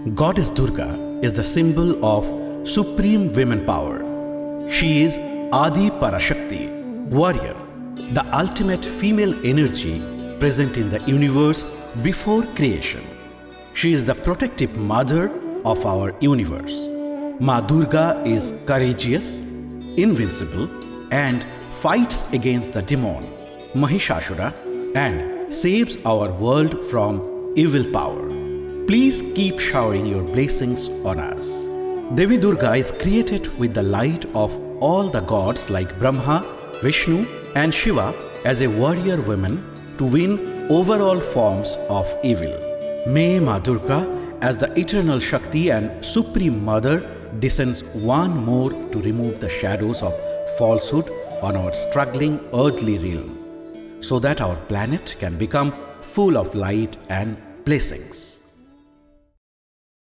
Goddess Durga is the symbol of supreme women power. She is Adi Parashakti, warrior, the ultimate female energy present in the universe before creation. She is the protective mother of our universe. Ma Durga is courageous, invincible, and fights against the demon Mahishasura and saves our world from evil power. Please keep showering your blessings on us. Devi Durga is created with the light of all the gods like Brahma, Vishnu, and Shiva as a warrior woman to win overall forms of evil. May Ma Durga, as the eternal Shakti and Supreme Mother, descends one more to remove the shadows of falsehood on our struggling earthly realm, so that our planet can become full of light and blessings.